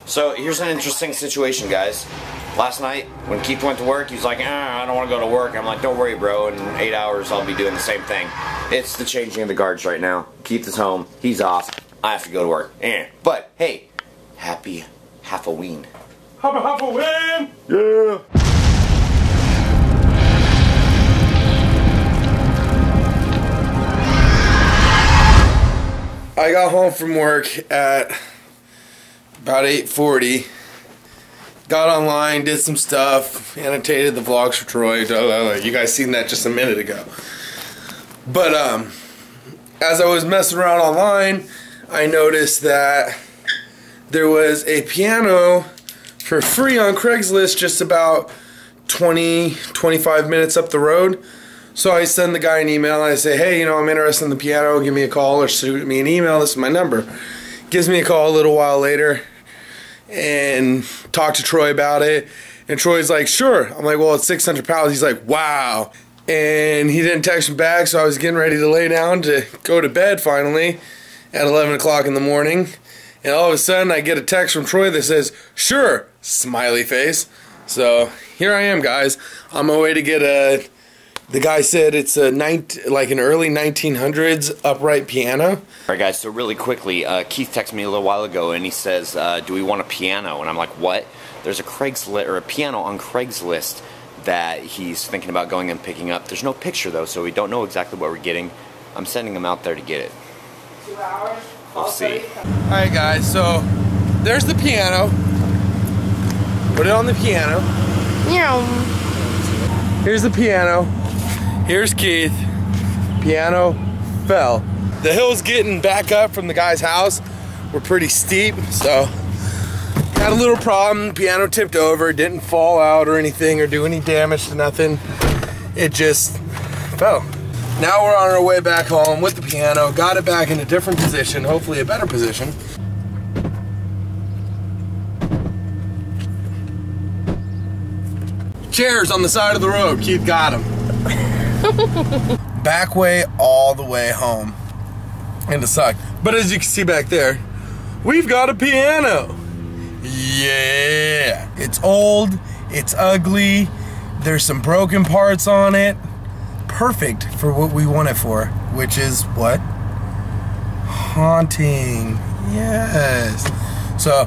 So here's an interesting situation, guys. Last night, when Keith went to work, he's like, I don't want to go to work. I'm like, don't worry, bro. In 8 hours, I'll be doing the same thing. It's the changing of the guards right now. Keith is home. He's off. I have to go to work. But, hey, happy Halloween. Happy Halloween! Yeah! I got home from work at about 8:40. Got online, did some stuff, annotated the vlogs for Troy. You guys seen that just a minute ago. But as I was messing around online, I noticed that there was a piano for free on Craigslist just about 20-25 minutes up the road. So I send the guy an email and I say, hey, I'm interested in the piano, give me a call or shoot me an email, this is my number. Gives me a call a little while later and talk to Troy about it. And Troy's like, sure. I'm like, well, it's 600 pounds. He's like, wow. And he didn't text me back, so I was getting ready to lay down to go to bed finally at 11 o'clock in the morning. And all of a sudden I get a text from Troy that says, sure, smiley face. So here I am, guys. On my way to get a... The guy said it's like an early 1900s upright piano. Alright guys, so really quickly, Keith texted me a little while ago and he says, do we want a piano? And I'm like, what? There's a Craigslist, or a piano on Craigslist that he's thinking about going and picking up. There's no picture though, so we don't know exactly what we're getting. I'm sending him out there to get it. 2 hours? We'll see. Alright guys, so there's the piano. Put it on the piano. Here's the piano. Here's Keith. Piano fell. The hills getting back up from the guy's house were pretty steep, so had a little problem. Piano tipped over, didn't fall out or anything or do any damage to nothing. It just fell. Now we're on our way back home with the piano. Got it back in a different position, hopefully a better position. Chairs on the side of the road. Keith got them. Back way all the way home. And it sucked. But as you can see back there, we've got a piano. Yeah. It's old. It's ugly. There's some broken parts on it. Perfect for what we want it for. Which is what? Haunting. Yes. So,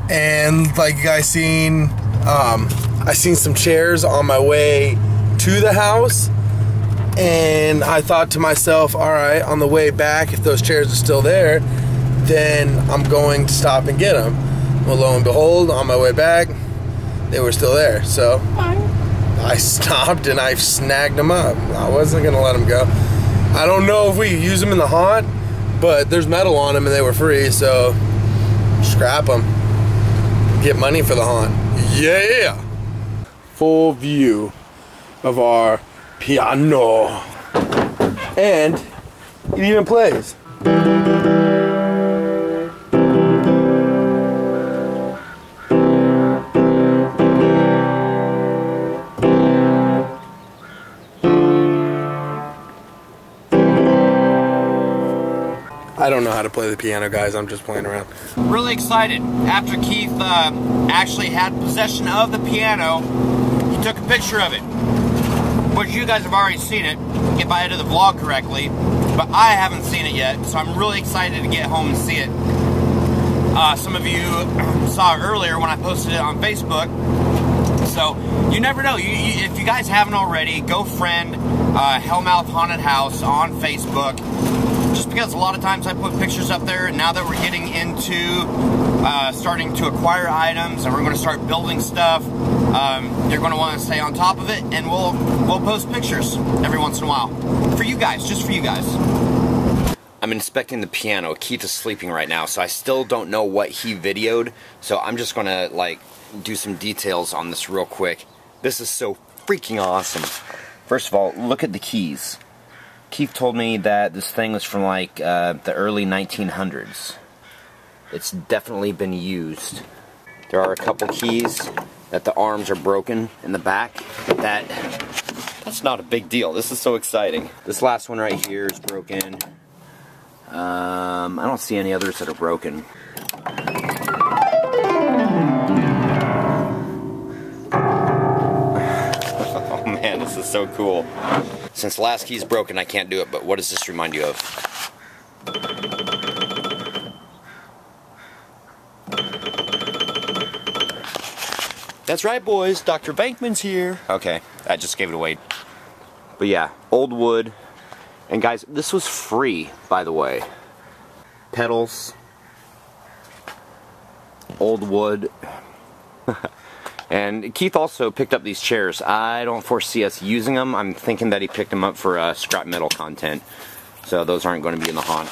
and like you guys seen, I seen some chairs on my way to the house, and I thought to myself, alright, on the way back, if those chairs are still there, then I'm going to stop and get them. Well, lo and behold, on my way back, they were still there. So I stopped and I snagged them up. I wasn't going to let them go. I don't know if we use them in the haunt, but there's metal on them and they were free, so scrap them. Get money for the haunt. Yeah! Full view of our piano. And it even plays. I don't know how to play the piano, guys. I'm just playing around. Really excited. After Keith actually had possession of the piano, he took a picture of it. Which you guys have already seen it, if I edited the vlog correctly. But I haven't seen it yet, so I'm really excited to get home and see it. Some of you saw it earlier when I posted it on Facebook. So, you never know. If you guys haven't already, go friend Hellmouth Haunted House on Facebook. Just because a lot of times I put pictures up there, and now that we're getting into starting to acquire items and we're going to start building stuff, you're going to want to stay on top of it, and we'll post pictures every once in a while. For you guys, just for you guys. I'm inspecting the piano. Keith is sleeping right now, so I still don't know what he videoed, so I'm just going to like do some details on this real quick. This is so freaking awesome. First of all, look at the keys. Keith told me that this thing was from like the early 1900s. It's definitely been used. There are a couple keys that the arms are broken in the back. That's not a big deal. This is so exciting. This last one right here is broken. I don't see any others that are broken. So cool. Since the last key's broken, I can't do it, but what does this remind you of? That's right, boys. Dr. Bankman's here. Okay, I just gave it away. But yeah, old wood. And guys, this was free, by the way. Pedals. Old wood. And Keith also picked up these chairs. I don't foresee us using them. I'm thinking that he picked them up for scrap metal content. So those aren't going to be in the haunt.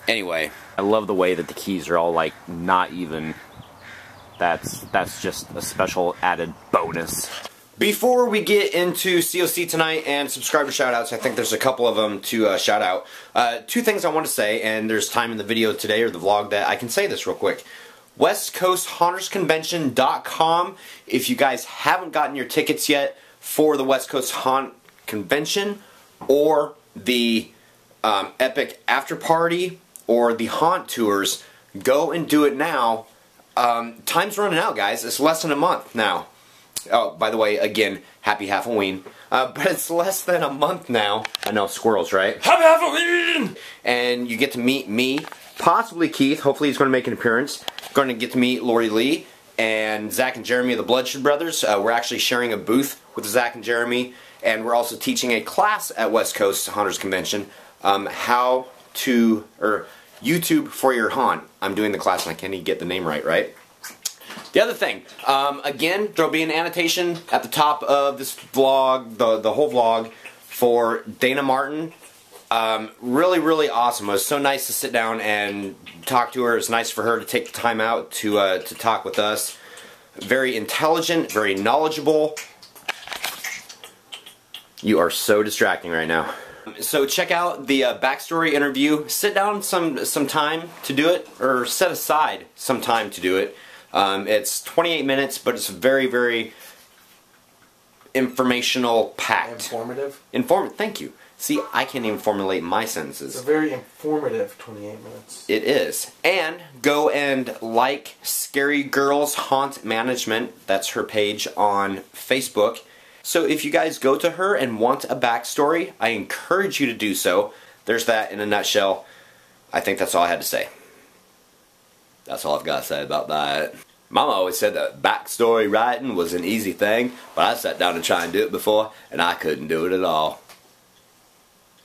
Anyway, I love the way that the keys are all like not even. That's just a special added bonus. Before we get into COC tonight and subscriber shoutouts, I think there's a couple of them to shout out. Two things I want to say, and there's time in the video today or the vlog that I can say this real quick. WestCoastHauntersConvention.com. If you guys haven't gotten your tickets yet for the West Coast Haunt Convention or the Epic After Party or the Haunt Tours, go and do it now. Time's running out, guys. It's less than a month now. Oh, by the way, again, happy Halloween. But it's less than a month now. I know, squirrels, right? Happy Halloween! And you get to meet me, possibly Keith. Hopefully he's going to make an appearance. Going to get to meet Lori Lee and Zach and Jeremy of the Bloodshed Brothers. We're actually sharing a booth with Zach and Jeremy. And we're also teaching a class at West Coast Haunters Convention. How to, or YouTube for your haunt. I'm doing the class and I can't even get the name right? The other thing, again, there'll be an annotation at the top of this vlog, the whole vlog, for Dana Martin. Really, really awesome. It was so nice to sit down and talk to her. It was nice for her to take the time out to talk with us. Very intelligent, very knowledgeable. You are so distracting right now. So check out the backstory interview. Sit down some time to do it, or set aside some time to do it. It's 28 minutes, but it's very, very informational packed. Informative? Thank you. See, I can't even formulate my sentences. It's a very informative 28 minutes. It is. And go and like Scary Girls Haunt Management. That's her page on Facebook. So if you guys go to her and want a backstory, I encourage you to do so. There's that in a nutshell. I think that's all I had to say. That's all I've got to say about that. Mama always said that backstory writing was an easy thing, but I sat down to try and do it before, and I couldn't do it at all.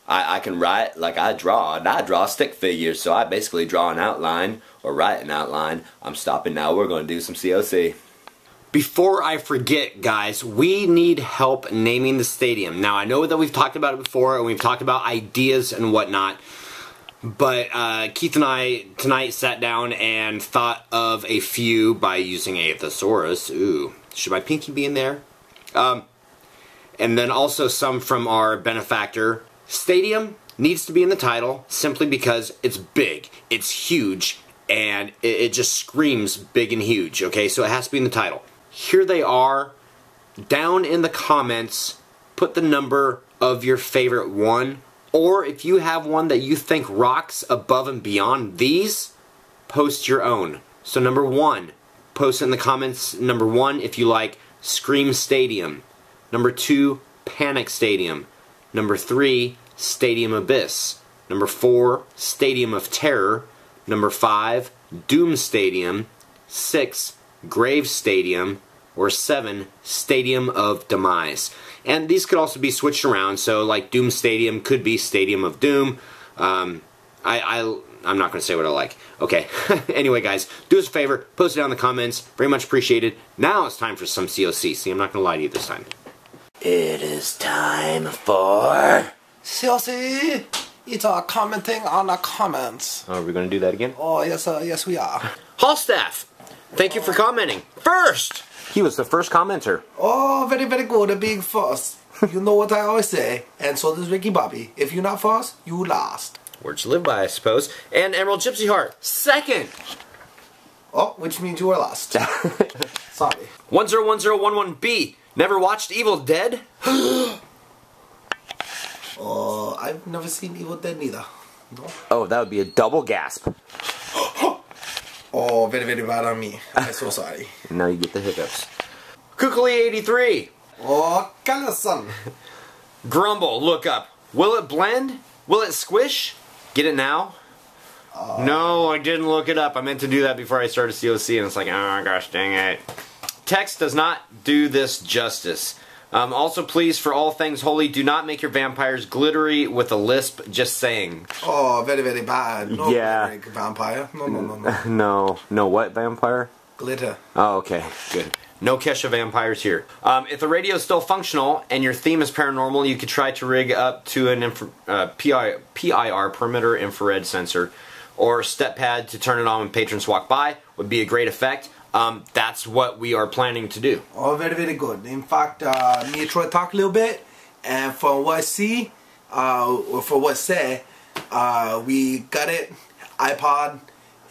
I can write like I draw, and I draw stick figures, so I basically draw an outline, or write an outline. I'm stopping now. We're going to do some COC. Before I forget, guys, we need help naming the stadium. Now, I know that we've talked about it before, and we've talked about ideas and whatnot, but Keith and I tonight sat down and thought of a few by using a thesaurus. Ooh, should my pinky be in there? And then also some from our benefactor. Stadium needs to be in the title simply because it's big, it's huge, and it just screams big and huge, okay? So it has to be in the title. Here they are. Down in the comments, put the number of your favorite one, or if you have one that you think rocks above and beyond these, post your own. So number 1, post it in the comments. Number 1 if you like Scream Stadium. Number 2, Panic Stadium. Number 3, Stadium Abyss. Number 4, Stadium of Terror. Number 5, Doom Stadium. 6, Grave Stadium. Or 7, Stadium of Demise. And these could also be switched around, so like Doom Stadium could be Stadium of Doom. I'm not going to say what I like. Okay, anyway guys, do us a favor, post it down in the comments, very much appreciated. Now it's time for some COC. See, I'm not going to lie to you this time. It is time for... COC! It's commenting on the comments. Oh, are we going to do that again? Oh, yes, yes we are. Hall staff, thank you for commenting. First! He was the first commenter. Oh, very, very good, being first. You know what I always say, and so does Ricky Bobby. If you're not first, you lost. Words to live by, I suppose. And Emerald Gypsy Heart, second. Oh, which means you are lost. Sorry. 101011B, never watched Evil Dead? Oh, I've never seen Evil Dead neither. No. Oh, that would be a double gasp. Oh, very, very bad on me. I'm so sorry. And now you get the hiccups. Kukuli83. Oh, son. Grumble, look up. Will it blend? Will it squish? Get it now? No, I didn't look it up. I meant to do that before I started COC, and it's like, oh my gosh, dang it. Text does not do this justice. Also, please, for all things holy, do not make your vampires glittery with a lisp, just saying. Oh, very, very bad. No Yeah. vampire. No. No. No what vampire? Glitter. Oh, okay. Good. No Kesha vampires here. If the radio is still functional and your theme is paranormal, you could try to rig up to an PIR, perimeter infrared sensor, or step pad to turn it on when patrons walk by. Would be a great effect. That's what we are planning to do. Oh, very, very good. In fact, me and Troy talked a little bit, and from what I see, or from what I say, we got it, iPod,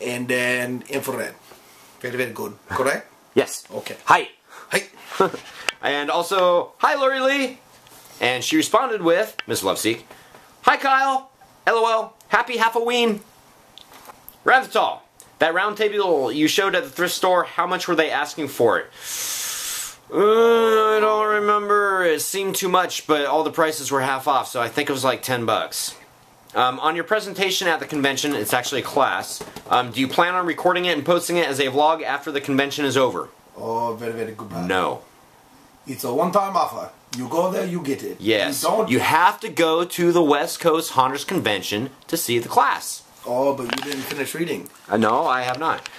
and then infrared. Very, very good. Correct? Yes. Okay. Hi. Hi. And also, hi Lori Lee. And she responded with, Miss Loveseek, hi Kyle. LOL. Happy Halloween. Ranthatal. That round table you showed at the thrift store, how much were they asking for it? I don't remember. It seemed too much, but all the prices were half off, so I think it was like 10 bucks. On your presentation at the convention, it's actually a class, do you plan on recording it and posting it as a vlog after the convention is over? Oh, very, very good. No. It's a one-time offer. You go there, you get it. Yes. You have to go to the West Coast Haunters Convention to see the class. Oh, but you didn't finish reading. No, I have not.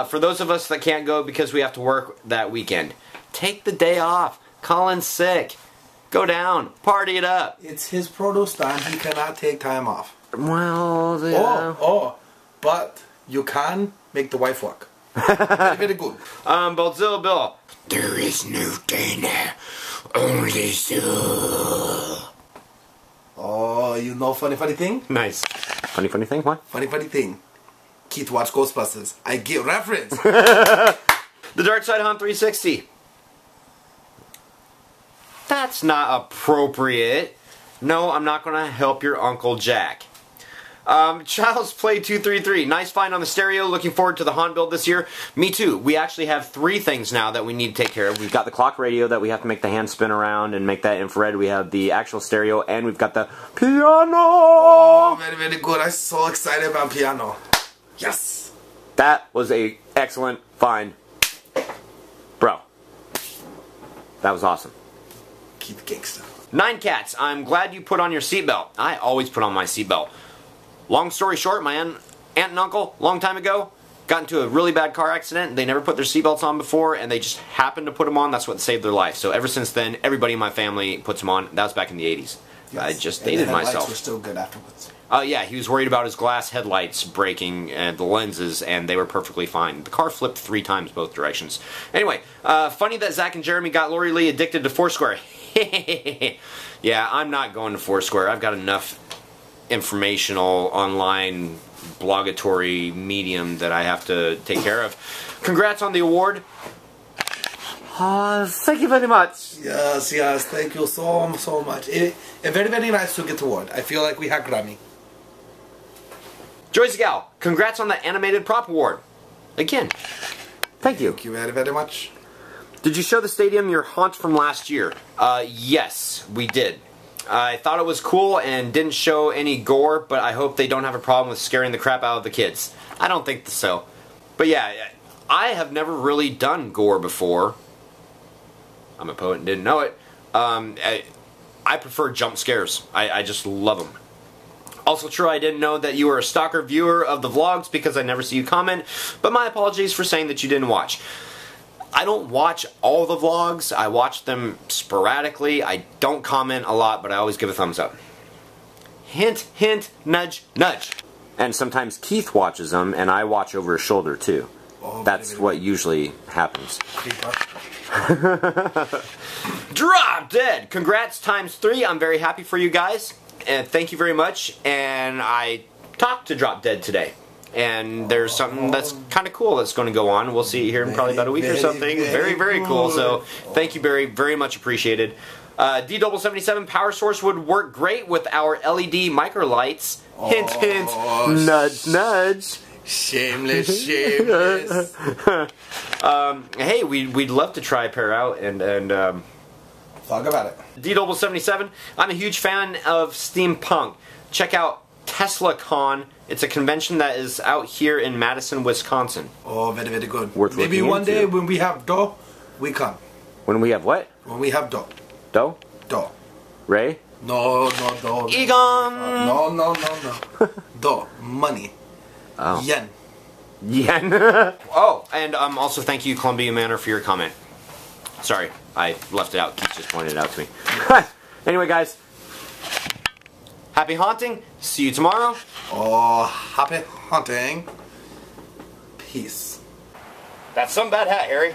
For those of us that can't go because we have to work that weekend, take the day off. Colin's sick. Go down. Party it up. It's his produce time. He cannot take time off. Well, yeah. But you can make the wife work. Very, very good. Boltzilla Bill. There is no Dana. Only Zool. Oh, you know funny thing? Nice. Funny thing? What? Funny thing. Keith watched Ghostbusters. I get reference. The Dark Side Hunt 360. That's not appropriate. No, I'm not going to help your Uncle Jack. Child's Play 233. Nice find on the stereo. Looking forward to the haunt build this year. Me too. We actually have 3 things now that we need to take care of. We've got the clock radio that we have to make the hand spin around and make that infrared. We have the actual stereo, and we've got the piano. Oh, very, very good. I'm so excited about piano. Yes. That was a excellent find. Bro. That was awesome. Keep gangsta. 9 Cats, I'm glad you put on your seatbelt. I always put on my seatbelt. Long story short, my aunt and uncle, long time ago, got into a really bad car accident. They never put their seatbelts on before, and they just happened to put them on. That's what saved their life. So ever since then, everybody in my family puts them on. That was back in the 80s. Yes. I just dated myself. The headlights were still good afterwards. Yeah, he was worried about his glass headlights breaking and the lenses, and they were perfectly fine. The car flipped 3 times both directions. Anyway, funny that Zach and Jeremy got Lori Lee addicted to Foursquare. Yeah, I'm not going to Foursquare. I've got enough informational online blogatory medium that I have to take care of. Congrats on the award. Thank you very much. Yes, thank you so much. It's very, very nice to get the award. I feel like we had Grammy. Joyce Gal, congrats on the animated prop award. Again, thank you. Thank you very, very much. Did you show the stadium your haunt from last year? Yes, we did. I thought it was cool and didn't show any gore, but I hope they don't have a problem with scaring the crap out of the kids. I don't think so. But yeah, I have never really done gore before. I'm a poet and didn't know it. I prefer jump scares. I just love them. Also true, I didn't know that you were a stalker viewer of the vlogs because I never see you comment, but my apologies for saying that you didn't watch. I don't watch all the vlogs. I watch them sporadically. I don't comment a lot, but I always give a thumbs up. Hint, hint, nudge, nudge. And sometimes Keith watches them, and I watch over his shoulder too. Oh, that's what usually happens. Drop Dead! Congrats ×3. I'm very happy for you guys. And thank you very much. And I talked to Drop Dead today. And there's something that's kind of cool that's going to go on. We'll see it here in probably about a week or something. Very, very cool. So thank you very, very much appreciated. D77 power source would work great with our LED micro lights. Hint, hint. Nudge, nudge. Shameless, shameless. Hey, we'd love to try a pair out and Talk about it. D-Double77, I'm a huge fan of steampunk. Check out TeslaCon. It's a convention that is out here in Madison, Wisconsin. Oh, very, very good. Worth Maybe looking one into. day when we have dough, we come. When we have what? When we have dough. Dough? Dough. Ray? No, dough. Egon! No. Dough. Money. Oh. Yen. Yen. Oh, and also thank you, Columbia Manor, for your comment. Sorry, I left it out. Keith just pointed it out to me. Anyway, guys. Happy haunting. See you tomorrow. Oh, happy hunting. Peace. That's some bad hat, Harry.